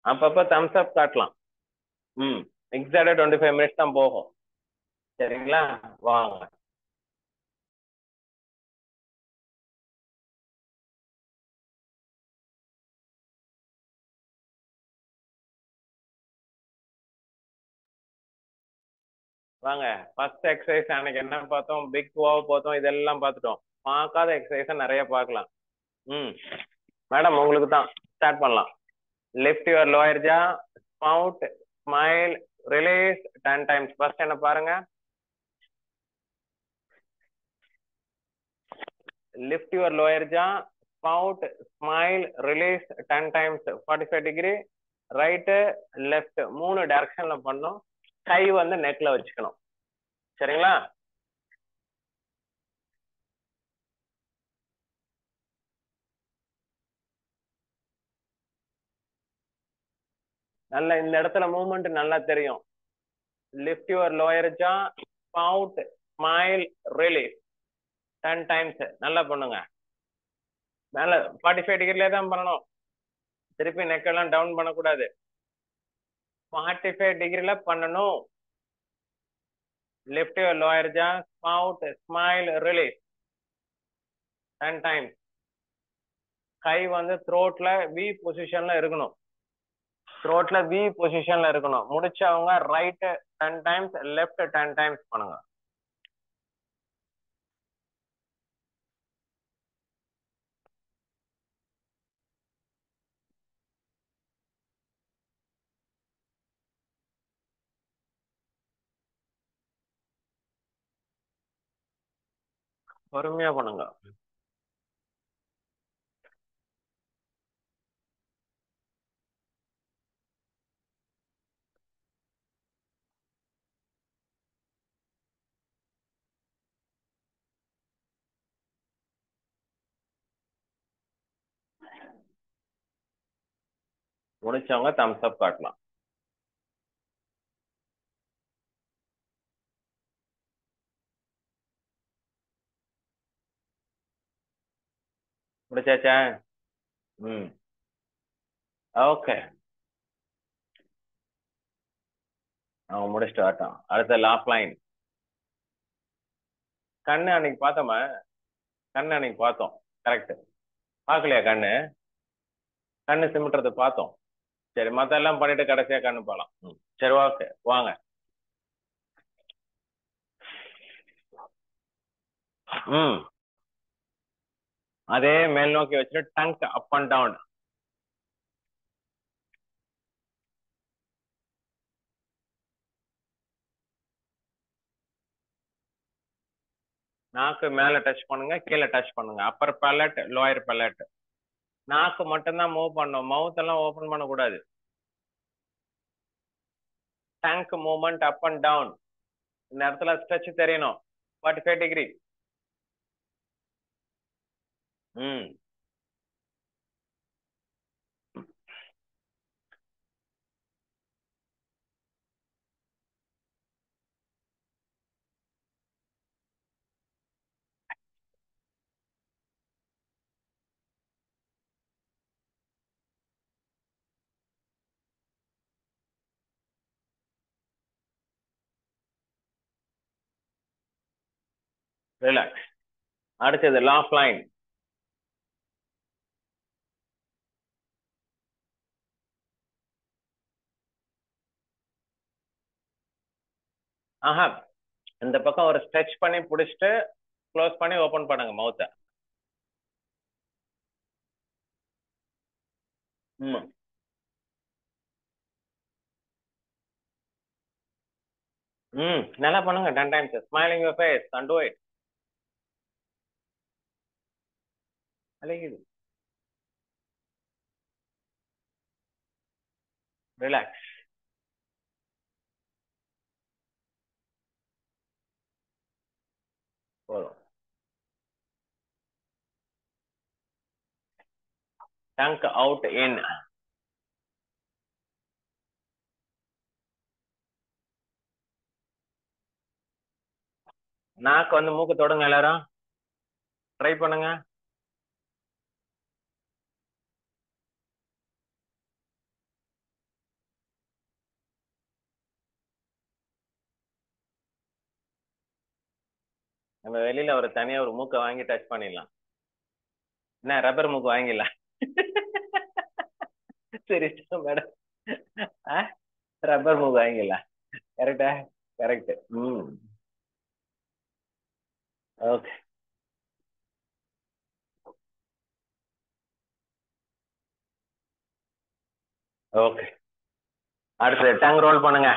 அப்பப்ப தம்ஸ் அப் காட்டலாம். ம். எக்ஸாக்டா 25 மினிட்ஸ் தான் போகும். சரிங்களா? வாங்க. வாங்க. ஃபர்ஸ்ட் எக்ஸசைஸ் அன்னைக்கு என்ன பார்த்தோம்? பிக் வாவ் பார்த்தோம். இதெல்லாம் பார்த்துட்டோம். பார்க்காத எக்ஸசைஸை நிறைய பார்க்கலாம். ம். மேடம் உங்களுக்கு தான் ஸ்டார்ட் பண்ணலாம். Lift your lower jaw, spout, smile, release 10 times. First என்ன பாருங்க. Lift your lower jaw, spout, smile, release 10 times 45 degree. Right, left 3 directionல பண்ணோம். கை வந்து நெக்ல வச்சுக்கணும். சரிங்களா? நல்ல இந்த இடத்துல மூவ்மெண்ட் நல்லா தெரியும். Lift your lower jaw, spout, smile, release 10 times. நல்லா பண்ணுங்க. மேல 45 டிகிரிலே தான் பண்ணணும். திருப்பி நெக் எல்லாம் டவுன் பண்ணக்கூடாது. 45 டிகிரில பண்ணணும். Lift your lower jaw, spout, smile, release 10 times. கை வந்து த்ரோட்ல வி பொசிஷன்ல இருக்கணும். த்ரோட்ல வி பொசிஷன்ல இருக்கணும். முடிச்சவங்க ரைட் 10 டைம்ஸ், லெஃப்ட் 10 டைம்ஸ் பண்ணுங்க. பொறுமையா பண்ணுங்க. முடிச்சவங்க தம்ஸ் அப் காட்டலாம். முடிச்சாச்சா? ம். ஓகே. அவங்க முடிச்சுட்டு வரட்டும். அடுத்த லாஃப் லைன். கண்ணு அன்னைக்கு பார்த்தோமா? கண்ணு அன்னைக்கு பார்த்தோம். கரெக்ட். பார்க்கலையா கண்ணு? கண்ணு சிமிட்டுறது பார்த்தோம். சரி, மத்த எல்லாம் பண்ணிட்டு கடைசியா கண்ணு போலாம். சரி, ஓகே வாங்க. ம். அதே மேல் நோக்கி வச்சுட்டு டங்க் அப் அண்ட் டவுன். நாக்கு மேல டச் பண்ணுங்க, கீழே டச் பண்ணுங்க. Upper palate, lower palate. நாக்கு மட்டும்தான் மூவ் பண்ணும். மவுத் எல்லாம் ஓபன் பண்ணக்கூடாது. Tongue movement up and down. இந்த இடத்துல ஸ்ட்ரெச் தெரியணும். 45 டிகிரி. ம். ரிலாக்ஸ். அடுத்தது லாஃப் லைன். ஆஹா, இந்த பக்கம் ஒரு ஸ்ட்ரெச் பண்ணி புடிச்சிட்டு க்ளோஸ் பண்ணி ஓபன் பண்ணுங்க மவுத்த. ம். ம். நல்லா பண்ணுங்க 10 times. Smiling your face and do it. அழகுது. ரிலாக்ஸ். போதும். Tongue out in. நாக்கு வந்து மூக்கு தொடுங்க எல்லாரும். ட்ரை பண்ணுங்க. நம்ம வெளியில ஒரு தனியா ஒரு மூக்கை வாங்கி டச் பண்ணிடலாம். என்ன ரப்பர் மூக்கு வாங்கிடலாம். சரி மேடம், ரப்பர் மூக்கு வாங்கிடலாம். கரெக்டா? கரெக்ட். ம். ஓகே. ஓகே. அடுத்து டங் ரோல் பண்ணுங்க.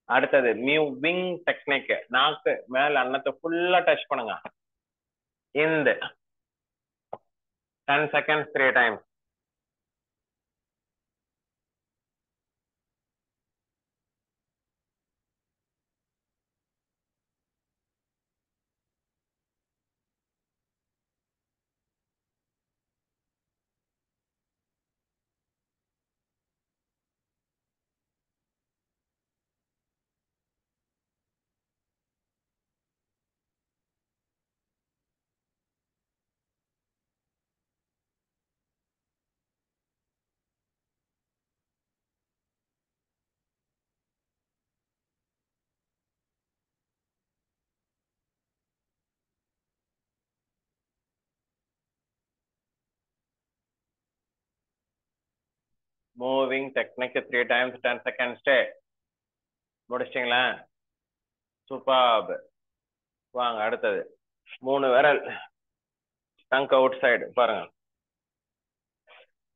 அடுத்தது மியூவிங் டெக்னிக். நாக்கு மேல அன்னத்தை ஃபுல்லா டச் பண்ணுங்க. இந்த 10 seconds 3 times. Moving technique 3 times 10 seconds. முடிச்சிட்டீங்களா? சூப்பர். வாங்க அடுத்தது 3 விரல் டங்க் அவுட் சைடு பாருங்க.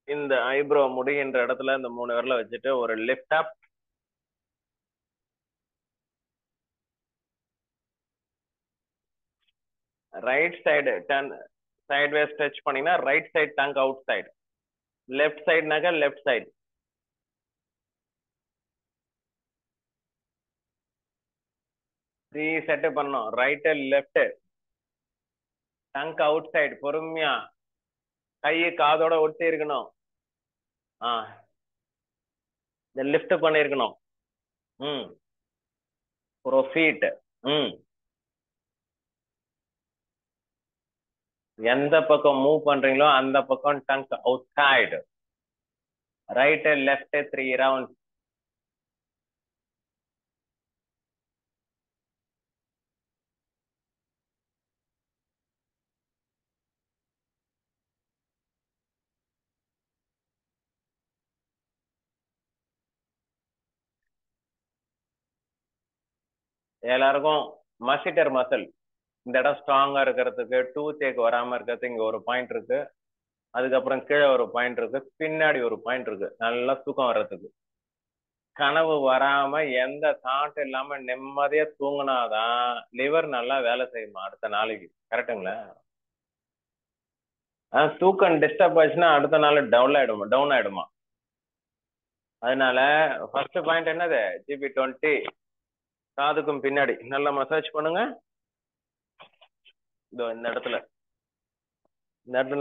இந்த ஐப்ரோ முடிகின்ற இடத்துல இந்த 3 விரல வச்சுட்டு ஒரு lift up. Right side turn sideways touch பண்ணீங்கன்னா right side tongue out side. Left சைடுனாக்க லெஃப்ட் சைடு. 3 செட் பண்ணணும். Right left tongue out side. பொறுமையா கையை காதோட ஒட்டி இருக்கணும். இந்த லிஃப்ட் பண்ணிருக்கணும். ம். ப்ரொசீட். ம். எந்த பக்கம் மூவ் பண்றீங்களோ அந்த பக்கம் tongue out side. Right left 3 rounds. எல்லாருக்கும் மசிட்டர் மசில் இந்த இடம் ஸ்ட்ராங்கா இருக்கிறதுக்கு, டூத் ஏக் வராம இருக்கிறதுக்கு இங்க ஒரு பாயிண்ட் இருக்கு. அதுக்கப்புறம் கீழே ஒரு பாயிண்ட் இருக்கு, பின்னாடி ஒரு பாயிண்ட் இருக்கு. நல்லா தூக்கம் வர்றதுக்கு. கனவு வராம எந்த தாட் இல்லாம நிம்மதியா தூங்கினாதான் லிவர் நல்லா வேலை செய்யுமா அடுத்த நாளைக்கு. கரெக்டுங்களா? தூக்கம் டிஸ்டர்ப் ஆச்சுன்னா அடுத்த நாள் டவுன் ஆயிடுமா. அதனால ஃபர்ஸ்ட் பாயிண்ட் என்னது? GB20 காதுக்கும் பின்னாடி நல்லா மசாஜ் பண்ணுங்க. இதோ இந்த இடத்துல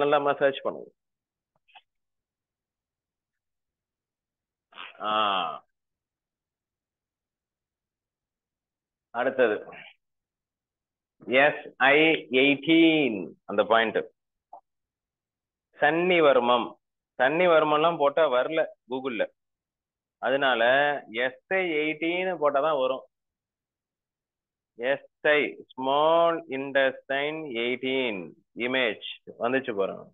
நல்லா மசாஜ் பண்ணுங்க. அடுத்தது SI18 அந்த பாயிண்ட். சன்னிவர்மம். சன்னிவர்மம்லாம் போட்டா வரல கூகுள்ல. அதனால SI18 போட்டாதான் வரும். SI ஸ்மால் இன்டெஸ்டைன் 18 இமேஜ் வந்துச்சு பாருங்க.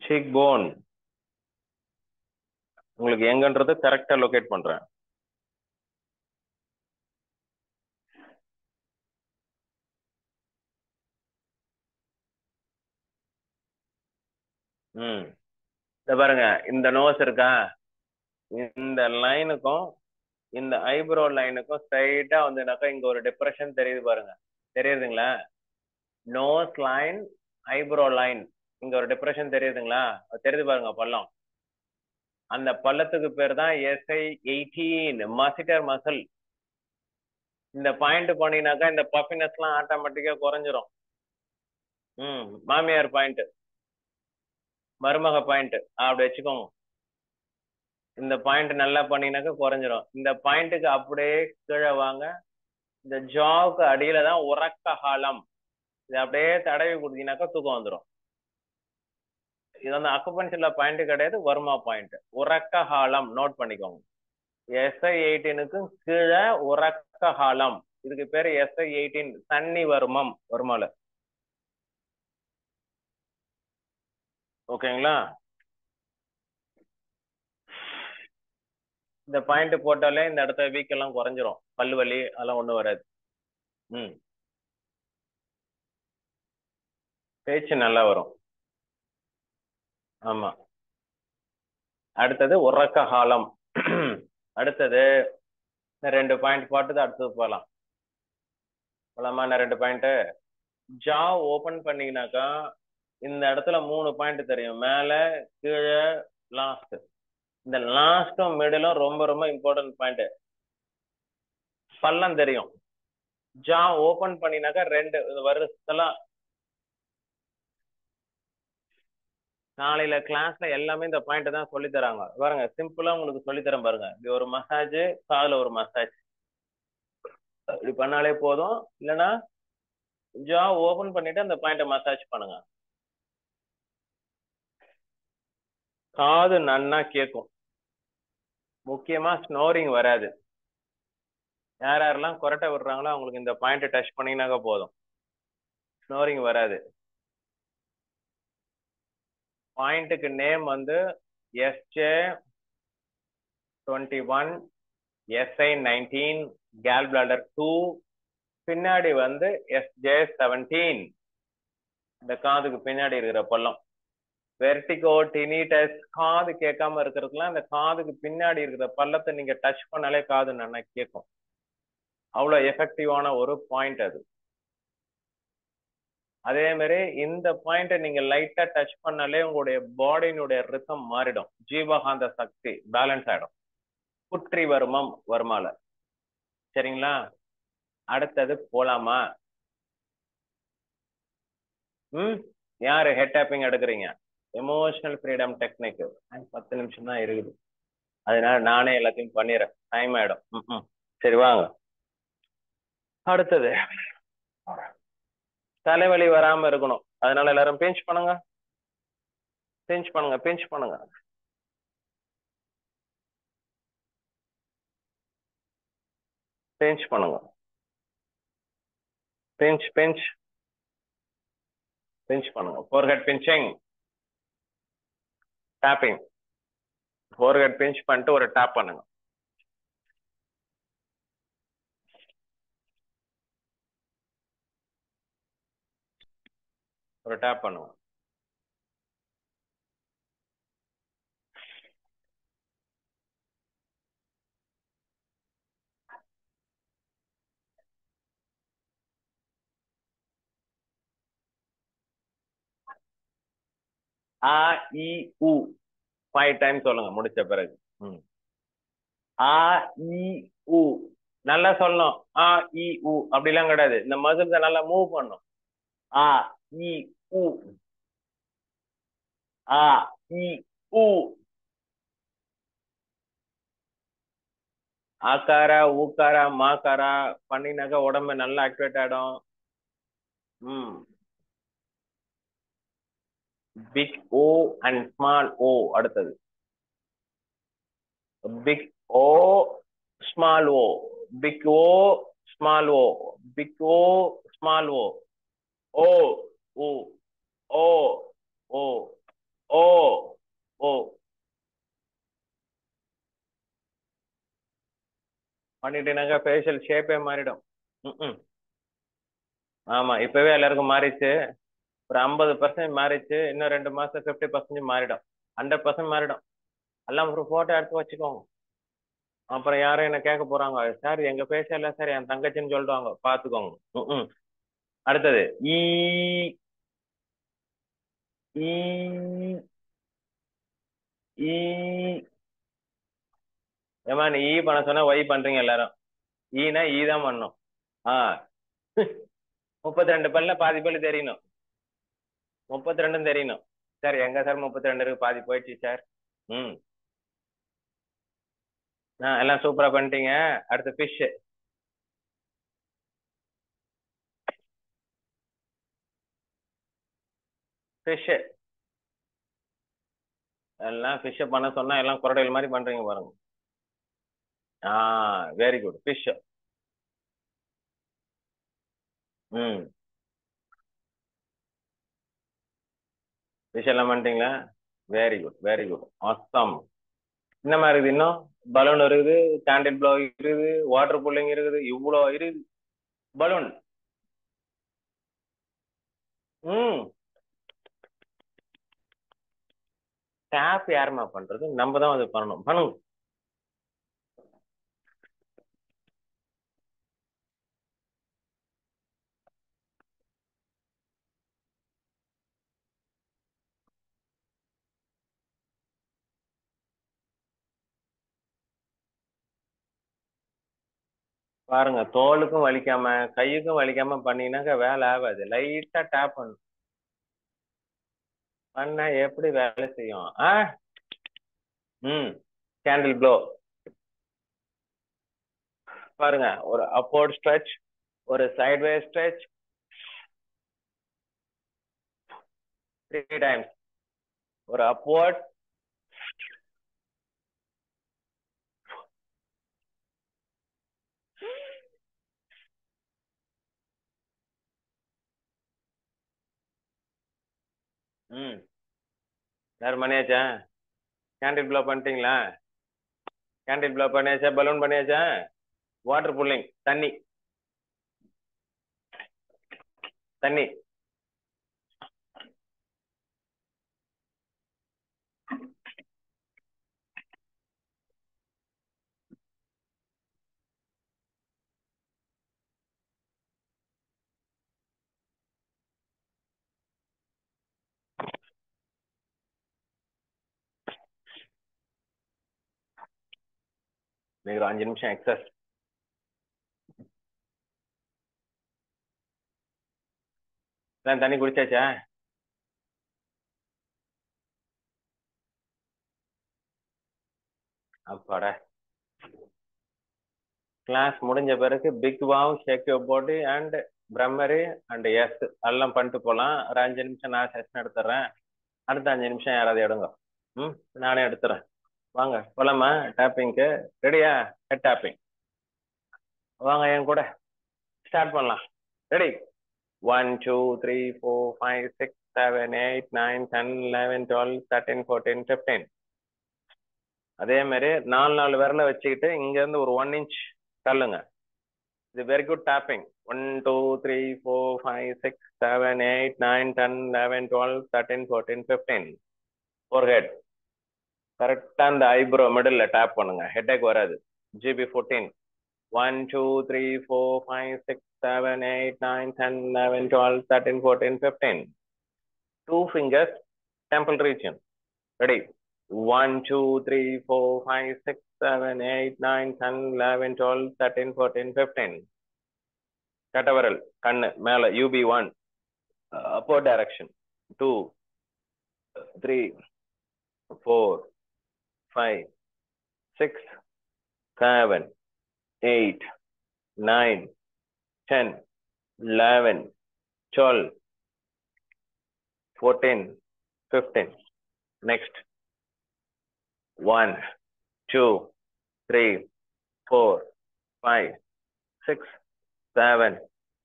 சிக் போன் உங்களுக்கு எங்கன்றது கரெக்டா லொகேட் பண்றேன். இத பாருங்க, இந்த நோஸ் இருக்கா, இந்த லைனுக்கும் இந்த ஐப்ரோ லைனுக்கும் ஸ்ட்ரைட்டா வந்துனாக்கா இங்க ஒரு டிப்ரெஷன் தெரியுது பாருங்க. தெரியுதுங்களா? நோஸ் லைன், ஐப்ரோ லைன், இங்க ஒரு டிப்ரெஷன் தெரியுதுங்களா? தெரியுது பாருங்க பள்ளம். அந்த பள்ளத்துக்கு பேர் தான் SI18 மசிட்டர் மசில். இந்த பாயிண்ட் போனீங்கன்னாக்கா இந்த பஃபினஸ் எல்லாம் ஆட்டோமேட்டிக்கா குறைஞ்சிரும். மாமியார் பாயிண்ட், மருமக பாயிண்ட் அப்படி வச்சுக்கோங்க. இந்த பாயிண்ட் நல்லா பண்ணீங்கன்னாக்கா குறைஞ்சிரும். இந்த பாயிண்ட்டுக்கு அப்படியே கீழே வாங்க. இந்த ஜாவுக்கு அடியில தான் உறக்க ஹாலம். இது அப்படியே தடவி கொடுத்தீங்கன்னாக்கா தூக்கம் வந்துடும். இது வந்து அக்குபஞ்சர்ல பாயிண்ட் கிடையாது, வர்மா பாயிண்ட். உறக்க ஹாலம் நோட் பண்ணிக்கோங்க. SI18க்கும் கீழே உறக்க ஹாலம். இதுக்கு பேரு SI18 சன்னி வர்மம், வர்மால. ஓகேங்களா? இந்த பாயிண்ட் போட்டாலே இந்த இடத்த வீக் எல்லாம் குறைஞ்சிரும். பல்லு வலி அதெல்லாம் ஒண்ணும் வராது. பேச்சு நல்லா வரும். ஆமா. அடுத்தது உறக்க ஹாலம். அடுத்தது 2 பாயிண்ட் போட்டது. அடுத்தது போகலாம். போலாமா? 2 பாயிண்ட். ஜா ஓபன் பண்ணீங்கன்னாக்கா இந்த இடத்துல 3 பாயிண்ட் தெரியும். மேல, கீழே, லாஸ்ட். இந்த லாஸ்டும் மிடிலும் ரொம்ப ரொம்ப இம்பார்ட்டன்ட் பாயிண்ட். பள்ளம் தெரியும். ஜா ஓபன் பண்ணினாக்கா 2 வருஷத்தெல்லாம் நாளையில கிளாஸ்ல எல்லாமே இந்த பாயிண்ட் தான் சொல்லி தராங்க. பாருங்க, சிம்பிளா உங்களுக்கு சொல்லி தரேன் பாருங்க. இது ஒரு மசாஜ், காதுல ஒரு மசாஜ். இப்படி பண்ணாலே போதும். இல்லைன்னா ஜா ஓபன் பண்ணிட்டு அந்த பாயிண்ட மசாஜ் பண்ணுங்க. காது நன்னா கேட்கும். முக்கியமா ஸ்னோரிங் வராது. யாரெல்லாம் கொரட்டை விடுறாங்களோ அவங்களுக்கு இந்த பாயிண்ட் டச் பண்ணீங்கன்னாக்க போதும், ஸ்னோரிங் வராது. பாயிண்ட்டுக்கு நேம் வந்து SJ21, SI19, கேல் பிளாடர் 2, பின்னாடி வந்து SJ17. இந்த காதுக்கு பின்னாடி இருக்கிற பள்ளம். வெர்டிகோ, டினிடஸ், காது கேட்காம இருக்கிறதுலாம் இந்த காதுக்கு பின்னாடி இருக்கிற பள்ளத்தை நீங்க டச் பண்ணாலே காது நல்லா கேட்கும். அவ்வளவு எஃபெக்டிவான ஒரு பாயிண்ட் அது. அதே மாதிரி இந்த பாயிண்ட நீங்க லைட்டா டச் பண்ணாலே உங்களுடைய பாடியினுடைய ரிதம் மாறிடும். ஜீவகாந்த சக்தி பேலன்ஸ் ஆயிடும். புற்றி வர்மம், வர்மால. சரிங்களா? அடுத்தது போலாமா? யாரு ஹெட் டேப்பிங் எடுக்கிறீங்க? Emotional freedom technique. 10 நிமிஷம் தான் இருக்குது. அதனால நானே எல்லாத்தையும் பண்ணிடுறேன், டைம் ஆயிடும். சரி வாங்க. அடுத்தது தலைவலி வராம இருக்கணும். அதனால எல்லாரும் பிஞ்ச் பண்ணுங்க, பிஞ்ச் பண்ணுங்க, பிஞ்ச் பண்ணுங்க. பிஞ்ச் பண்ணுங்க, பிஞ்ச் பிஞ்ச் பிஞ்ச் பண்ணுங்க. Forehead pinching, tapping. Forehead pinch பண்ணிட்டு ஒரு டாப் பண்ணுங்க. ஒரு டாப் பண்ணுங்க. ஆ இ உ 5 டைம் சொல்லுங்க முடிச்ச பிறகு. ஆ இ உ நல்லா சொல்லணும். ஆ இ உ அப்படிலாம் கிடையாது. இந்த மசில்ஸை நல்லா மூவ் பண்ணும். ஆ இ உ, ஆ இ உ. ஆக்காரா, ஊக்காரா, மாக்காரா பண்ணினாக்கா உடம்பு நல்லா ஆக்டிவேட் ஆயிடும். பிக் ஓ அண்ட் ஸ்மால் ஓ. அடுத்தது பிக் ஓ, ஸ்மால் ஓ, பிக் ஓ, ஸ்மால் ஓ, பிக் ஓ, ஸ்மால் ஓ. ஓ ஓ ஓ ஓ ஓ ஓ. பண்ணிட்டீனாக்கா ஃபேஷியல் ஷேப்பே மாறிடும். ஆமா, இப்பவே எல்லாருக்கும் மாறிச்சு. ஒரு 50% மாறிச்சு. இன்னும் 2 மாசம் 50% மாறிடும். 100% மாறிடும். எல்லாம் ஒரு போட்டோ எடுத்து வச்சுக்கோங்க. அப்புறம் யாரும் என்ன கேட்க போறாங்க, சார் எங்க ஃபேஷியல்ல சார் என் தங்கச்சின்னு சொல்லிடுவாங்க, பாத்துக்கோங்க. அடுத்தது ஈ ஈ ஈ. ஏமா நீ ஈ பண்ண சொன்னா ஒய் பண்றீங்க எல்லாரும். ஈனா ஈ தான் பண்ணும். ஆ 32 பல்ல பாதி பல்லு தெரியணும். 32 தெரியணும். சார் எங்க சார் 32 இருக்கு, பாதி போயிடுச்சு சார். ம். எல்லாம் சூப்பரா பண்ணிட்டீங்க. அடுத்து ஃபிஷ். ஃபிஷ் எல்லாம் ஃபிஷ் பண்ண சொன்னா எல்லாம் குரடைகள் மாதிரி பண்றீங்க பாருங்க. Very good. ஃபிஷ். ம். ஃபிஷ் எல்லாம் பண்ணிட்டீங்களா? Very good, very good, awesome. என்ன மாதிரி இருக்குது இன்னும்? பலூன் இருக்குது, கேண்டில் ப்ளோ இருக்குது, வாட்டர் புல்லிங் இருக்குது, இவ்வளோ இருக்குது. பலூன். ம். டேப் யாருமா பண்றது? நம்ம தான் அது பண்ணணும். பண்ணுங்க. பாருங்க, தோலுக்கும் வலிக்காம கையுக்கும் வலிக்காம பண்ணீங்கன்னாக்க வேலை ஆகாது. லைட்டா டேப் பண்ணணும். பண்ணா எப்படி வேலை செய்யும்? ம். Candle blow. பாருங்க, ஒரு அப்போர்ட் ஸ்ட்ரெச், ஒரு சைட்வே ஸ்ட்ரெச் 3 டைம்ஸ். ஒரு அப்போர்ட், ம். யாரும் பண்ணியாச்சா? கேண்டில் ப்ளோ பண்ணிட்டீங்களா? கேண்டில் ப்ளோ பண்ணியாச்சா? பலூன் பண்ணியாச்சா? வாட்டர் புல்லிங், தண்ணி தண்ணி. நீங்க ஒரு 5 நிமிஷம் எக்ஸஸ். தண்ணி குடிச்சாச்சா? அப்பாடா. கிளாஸ் முடிஞ்ச பிறகு பிக் வாவ், shake your body and Bhramari and எஸ் எல்லாம் பண்ணிட்டு போலாம். ஒரு 5 நிமிஷம் நான் செஷன் எடுத்துறேன். அடுத்த 5 நிமிஷம் யாராவது எடுங்க. ம். நானே எடுத்துறேன். வாங்க போலாமா டேப்பிங்க்கு? ரெடியா? Head taping. வாங்க என் கூட ஸ்டார்ட் பண்ணலாம். ரெடி? 1 2 3 4 5 6 7 8 9 10 11 12 13 14 15. அதே மாதிரி 4 விரல வச்சுக்கிட்டு இங்க இருந்து ஒரு 1 இன்ச் தள்ளுங்க. இது வெரி குட் டேப்பிங். 1 2 3 4 5 6 7 8 9 10 11 12 13 14 15. ஃபோர்ஹெட். கரெக்டா அந்த ஐப்ரோ மிடில் டேப் பண்ணுங்க. ஹெட்டேக் வராது. GB 14. 1 2 3 4 5 6 7 8 9 10 11 12 13 14 15. 2 fingers temple region. Ready? 1 2 3 4 5 6 7 8 9 10 11 12 13 14 15. கட்டவரல் கண்ணு மேல UB1 upward direction. 2 3 4 5 6 7 8 9 10 11 12 14 15. Next. 1 2 3 4 5 6 7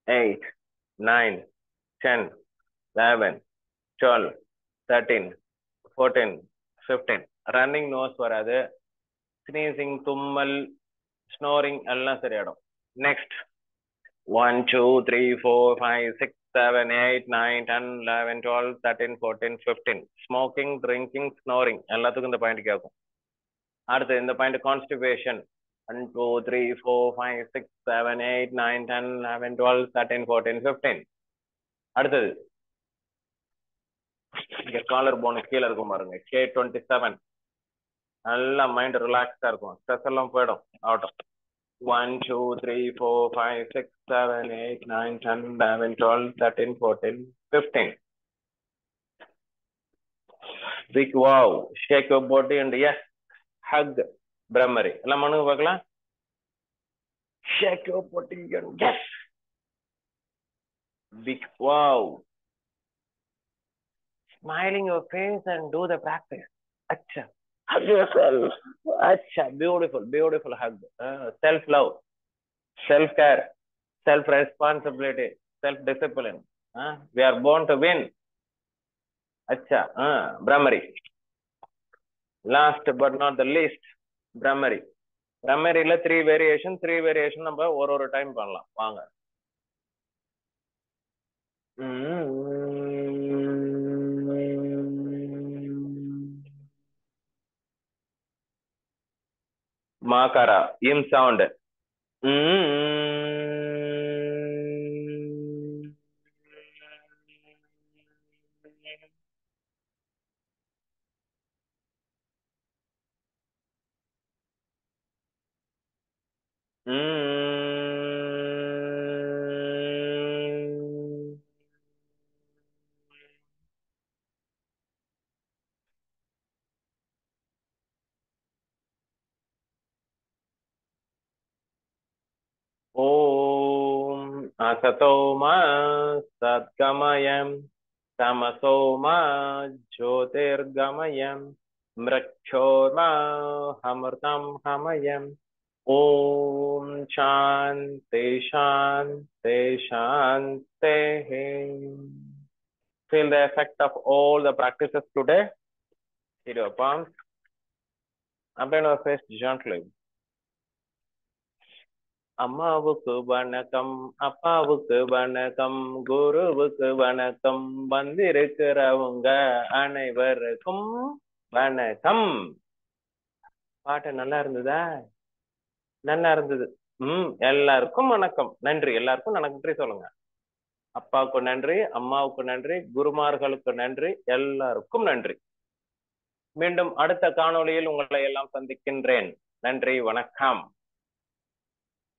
8 9 10 11 12 13 14 15. Running nose வராது. ஸ்னீசிங், தும்மல், ஸ்னோரிங் எல்லாம் சரியாயிடும். நெக்ஸ்ட். 1 2 3 4 5 6 7 8 9 10 11 12 13 14 15. ஸ்மோக்கிங், ட்ரிங்கிங், ஸ்னோரிங் எல்லாத்துக்கும் இந்த பாயிண்ட் கேட்கும். அடுத்து இந்த பாயிண்ட் கான்ஸ்டிபேஷன். 1 2 3 4 5 6 7 8 9 10 11 12 13 14 15. அடுத்தது இங்க காலர் போன் கீழே இருக்கும் பாருங்க. K27. நல்லா மைண்ட் ரிலாக்ஸா இருக்கும். ஸ்ட்ரெஸ் எல்லாம் போயிடும் ஆகட்டும். 1 2 3 4 5 6 7 8 9 10 11 12 13 14 15. Big wow. Shake your body and yes, hug Brahmari. எல்லாம் மனுங்க பார்க்கலாம். Shake your body and yes. Big wow. Smiling your face and do the practice. Acha. Hug yourself. Acha. Beautiful, beautiful hug. Self-love, self-care, self-responsibility, self-discipline. We are born to win. Acha. Brahmari. Last but not the least, Brahmari. Brahmariல 3 variation நம்ம ஒரு time பண்ணலாம். வாங்க. Makara, im sound. Om asatoma satgamayam tamasoma jyotirgamayam mrachoma hamrtam hamayam. Om shanti shanti shanti. Feel the effect of all the practices today. Hit your palms. Open your face gently. அம்மாவுக்கு வணக்கம், அப்பாவுக்கு வணக்கம், குருவுக்கு வணக்கம், வந்திருக்கிறவங்க அனைவருக்கும் வணக்கம். பாட்டு நல்லா இருந்ததா? நல்லா இருந்தது. எல்லாருக்கும் வணக்கம், நன்றி. எல்லாருக்கும் நன்றி சொல்லுங்க. அப்பாவுக்கு நன்றி, அம்மாவுக்கு நன்றி, குருமார்களுக்கு நன்றி, எல்லாருக்கும் நன்றி. மீண்டும் அடுத்த காணொளியில் உங்களை எல்லாம் சந்திக்கின்றேன். நன்றி, வணக்கம்.